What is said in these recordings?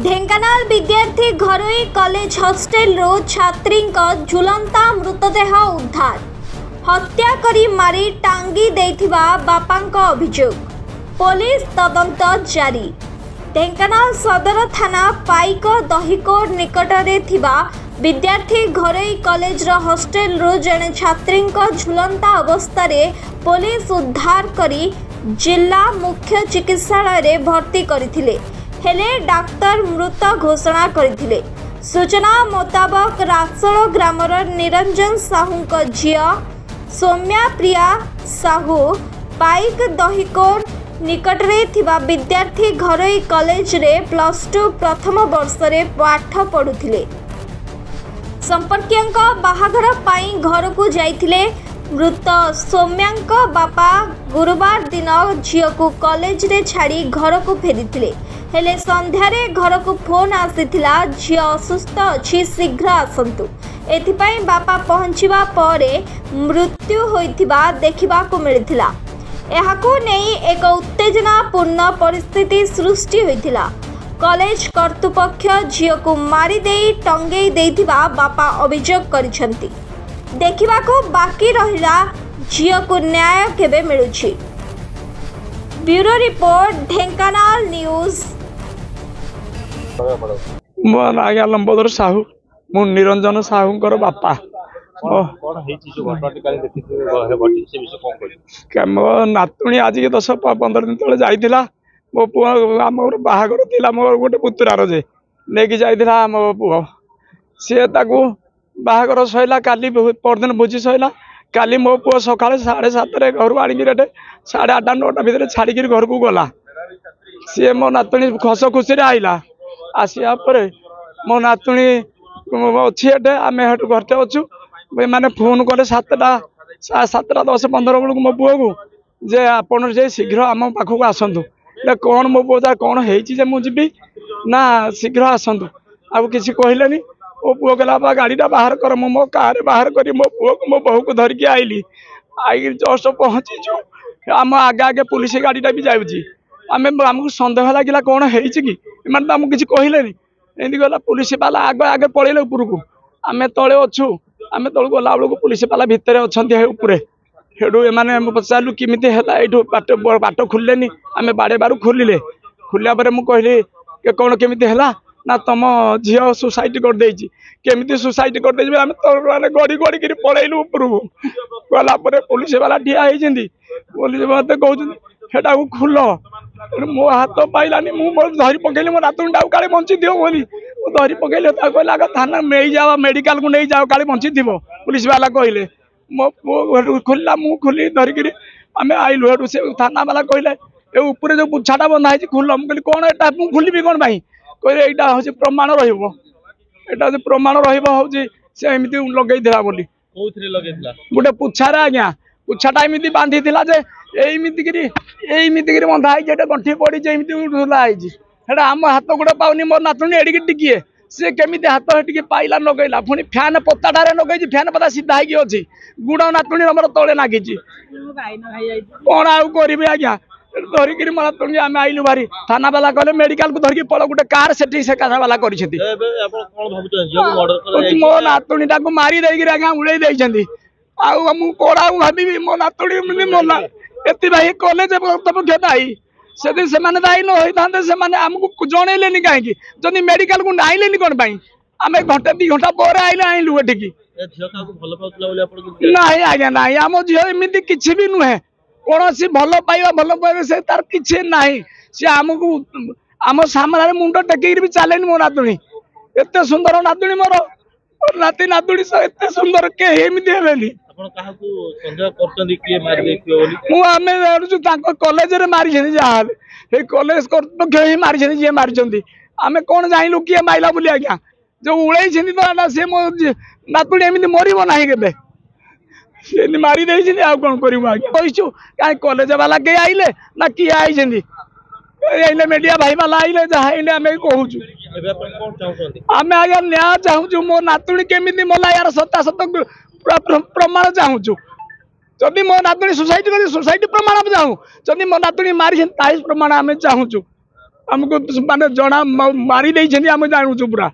ढेंकानाल विद्यार्थी घरोई college hostel रो छात्री झुलंता मृतदेह उद्धार हत्या करी मारी टांगी देथिबा बापांक अभियोग पुलिस तदंत जारी। ढेंकानाल सदर थाना पाइक दहिकोट निकटरे थिबा विद्यार्थी घरोई कॉलेज रो हॉस्टेल रो जने छात्री झुलंता अवस्था पुलिस उद्धार करी जिला मुख्य चिकित्सालय रे भर्ती करथिले हेले डाक्तर मृत घोषणा करथिले। सूचना मुताबक रासोल ग्रामर निरंजन साहू झिया सौम्या प्रिया साहू पाइक दहिकोट निकटरे थिबा विद्यार्थी घरोई कॉलेज रे +2 प्रथम वर्ष रे पाठ पढुथिले। संपर्कियंक बाहाघर पाई घर को जाइथिले। मृत सौम्यांक बापा गुरुवार दिन झियो को कॉलेज रे छाड़ी घर को फेरीथिले हेले संध्यारे घर को फोन आसीथिला झियो असुस्थ अछि शीघ्र आसंतु। एथिपाई बापा पहुंचीबा परे मृत्यु होइथिबा देखिबा को मिलिथिला। एहाकू नेई एक उत्तेजनापूर्ण परिस्थिति सृष्टि होइथिला। कॉलेज कर्तृपक्ष झियो को मारी देई टंगेई देइथिबा बापा अभियोग करिसंती। देखिबा को बाकी रहिला झियो को न्याय केबे मिलुछि। Bureau report Dhenkanal news. मो आज्ञा लंबोदर साहू मु निरंजन साहूंकर बापा मो नातुणी आज के 10-15 दिन तले जाइथिला। मो पुआ आम बाहागर थिला मोर गोटे पुतुरार जे नेकी जाइथिला मो पुआ से ताकू बाहागर सइला काली परदिन भोजी सइला काली मो पुआ सकाळे 7:30 घर आनिक 8:30-9 भितर छाड़िक घर को गला। सी मो नातुणी हस खुशी आइला आसिया पर मो नातुणी अच्छी एटे आम घरटे अच्छु मैंने फोन कले 7:10-15 बेलू मो पुआ को जे आपड़ जे शीघ्र आम पाखक आसतु कौन मो पुआ कौन है मुझी ना शीघ्र आसतु आ कि कहले मो पुआ कहला गाड़ीटा बाहर कर मो कार बाहर करी मो पुआ को मो बहू को धरिकी आइली आई जस्ट पहुँचीचु आम आगे आगे पुलिस गाड़ीटा भी जाऊँगी आमको सन्देह लगे कौन है कि आमको किसी कहले एमती गला पुलिस बाला आगे आगे पलैले उपरको आम तले अच्छु आम तल गला बेलू पुलिस बाला भितर अच्छा हेडू एम पचारू किमित है बाट खुलेनि आम बाड़े बारू खोलिले खोलिया मुझे कौन केमिति है ना तुम झील सुसाइड करदे केमिति सुसाइड करदे आम तो गड़ी गड़ी कर पलैलु उपरको गला पुलिस बाला ठिया होती पुलिस मत कहता खुल मो हाथ पाइलानी मुझे धरी पकड़ी मो नातुणी टाक काले बंची थी बोली धरी पकड़े कहला थाना नहीं जाओ मेडिकल को नहीं जाओ काले बंची थी पुलिस वाला कहले मो पुओ खोलला मु खोली धरिकी आम आइलु हेटू से थाना वाला कहले ए ऊपर जो पुछाटा बंधा है खोल मुझे कौन एटा खोलि कौन भाई कहले यहाँ हूँ प्रमाण रहा प्रमाण रही से एमती लगे गोटे पुछारे आज्ञा पुछाटा एमती बांधी एमती बंधा है गंठी पड़ी झुला आम हाथ गोड़ पाऊनी मोर नातुणी एडिकी टिकिए सी केमी हाथ टिके पाइला लगेला पुणी फैन पत्ताटारे लगे फैन पत्ता सीधा होगी गुड़ नातुणी नंबर तले नागिची कौन आउ करी आज्ञा धरिकी मो नातुणी आम आइलु भारी थाना वाला कहले मेडिकल को धरिकी पड़ गोटे कार से काना वाला कर मो नातुणी टाक मारी देकर आज्ञा उड़े देती आउ कौन आउ भावी मो नातुणी मरला एति भाई कॉलेज कर्तव्य दायी से दायी न होता से आमको जनइले कहीं जदि मेडिकल को आइले कौन आम घंटे 2 घंटा पर आइले आइलु एठिकी ना आज्ञा ना आम झील एमती किसी भी नुहे कौन सी भल पाइबा से तार किसी ना सी आमको आम सामने मुंड टेक भी चलेनि मो नातुणी एत सुंदर नातुणी मोर नाती नातुणी एत सुंदर केमी कॉलेज मारी जहाँ कॉलेज कर्तृपक्ष ही मारी जी मारी आम कौन जानलु किए माइला बोली आज्ञा जो उड़े तो सी मो नातुणी एमती मरब ना के मारी दे आ कौन कर कहू कहीं कॉलेज वाला कई आइले ना किए आई मीडिया भाई वाला आइले जहाँ आइले आम कहूँ आम आज्ञा न्याय चाहूँ मो नातुणी केमी मला यार सत्ता सत प्रमाण चाहूँ जदि मो नातुणी सुसाइड कर सुसाइड प्रमाण चाहूँ जदि मो नातुणी मारी प्रमाण आम चाहूँ आमको माने जना मारी देइछनी हम जानूछु पूरा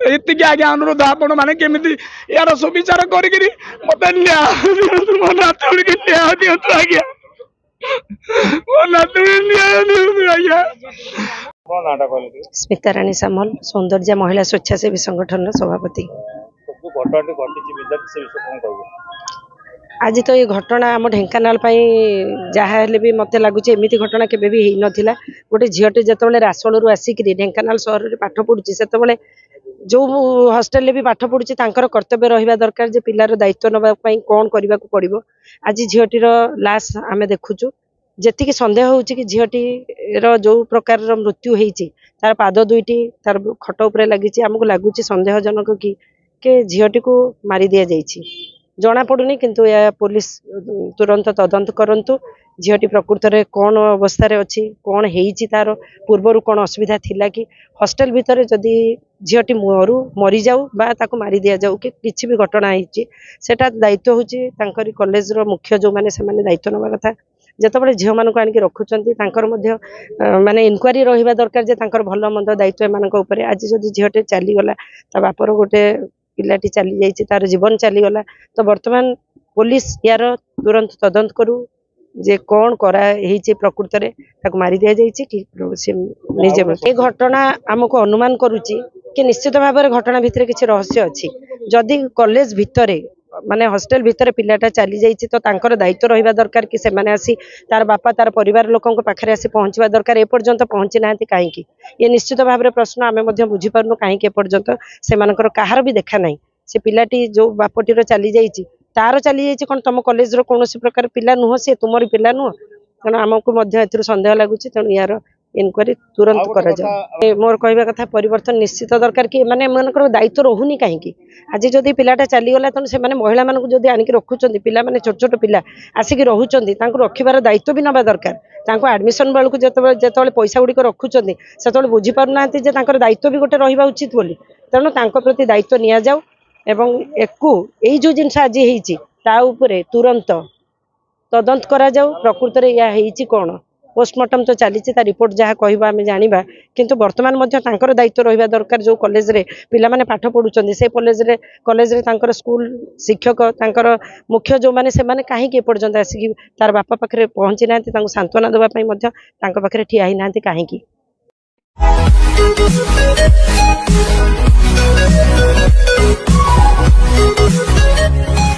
एतिक आगे अनुरोध आपण माने केमिति यार सुविचार करिकरी मते न्याय दियंतु मो नातुणी के न्याय दियंतु आज्ञा मो नातुणी न्याय दियंतु आज्ञा कौन नाटा कहले स्मिता रानी सामल सौंदर्य महिला स्वेच्छासेवी संगठन सभापति घटना घटी विद्यार्थी से विषय कौन कहबो आज तो ये घटना आम ढेंकानाल जहाँ भी मत लगुच एमती घटना केवे भी हो नाला गोटे झीटे जो रासोलू आसिक ढेंकानाल सहर में पाठ पढ़ुची से जो हस्टेल भी पाठ पढ़ुची कर्तव्य रहा दरकार जे पिलार दायित्व नापी कौन करने को पड़ो आज झीटीर लाश आम देखुचु जी सन्देह हो झीटीर जो प्रकार मृत्यु होती तार पाद दुईटी तार खट उपर लगी आमको लगुच सन्देहजनक कि झीटी को मारी दि जाइए जना पड़ुनी किंतु या पुलिस तुरंत तदंत करंतु झीटी प्रकृत में कौन अवस्था अच्छी कौन होती तार पूर्वर कौन असुविधा थिला कि हॉस्टल भितर जदि झीटी मरी जाऊ बा ताको मारी दिया जाऊ कि किसी भी घटना होती सेटा दायित्व होची तांकरी कॉलेज रो मुख्य जो माने से माने दायित्व नवा कथा जेतबळे झील मानक आनिक रखुचंती तांकर मध्य माने इनक्वारी रहिबा दरकार जे तांकर भल मंद दायित्व एमानक ऊपर आज जदि झीटे चली गला ता बापर गोटे पिलाटी चली जाइए तार जीवन चलीगला तो वर्तमान पुलिस यार तुरंत तदंत करू जे कौन करा प्रकृत में मारी दि जाइए कि निजे ये घटना आमको अनुमान करुच्ची कि निश्चित भाव में घटना भितर किसी रहस्य अच्छी जदि कॉलेज भितर माने हॉस्टेल भितर पिलाटा चली जाइए तो तांकर दायित्व रहिबा दरकार कि से माने आसी तार बापा तार परिवार लोकों पाखे आसी पहुँचवा दरकार एपर्यंत पहुँची ना कहीं ये निश्चित भाव में प्रश्न आम बुझी पार्नु कहीं एपर्यंत से कहार भी देखा ना से पिलाटी जो बापटीर चली जाइए तार चली जाइए कौन तुम कॉलेज रो कौन प्रकार पिला नुह सी तुमरी पिला नुह तेणु आमको सन्देह लगुच तेणु यार इनक्वारी तुरंत करा जाए मोर कहवा कथा परिवर्तन निश्चित दरकार कि माने एमानकर दायित्व रहुनी कहीं आज जदि पिलाटा चलीगला तेणु से महिला मानक जदि आनिक रखुच्च पिला माने छोट छोट पिला आसिक रहुचंती रखिबार दायित्व भी नवा दरकार एडमिशन बेलू जो पैसा गुड़िक रखुच्च से बुझी पारना दायित्व भी गोटे रहा उचित बोली तेणु प्रति दायित्व नि जाऊ एवं एकू यही जो जिनस आज होती तुरंत तदंत करा जाऊ प्रकृत में या होती कौन पोस्टमार्टम तो चली रिपोर्ट जहाँ कह आम जाना किंतु वर्तमान दायित्व रहा दरकार जो कॉलेज रे पिला माने पाठ पढ़ुचंदी से कॉलेज रे स्कूल शिक्षक तांकर मुख्य जो माने से माने कहीं एपर्यंत आसिक तार बापा पाखे पहुँची ना सांत्वना देवाई पाखे ठिया ही ना कहीं We'll be right back.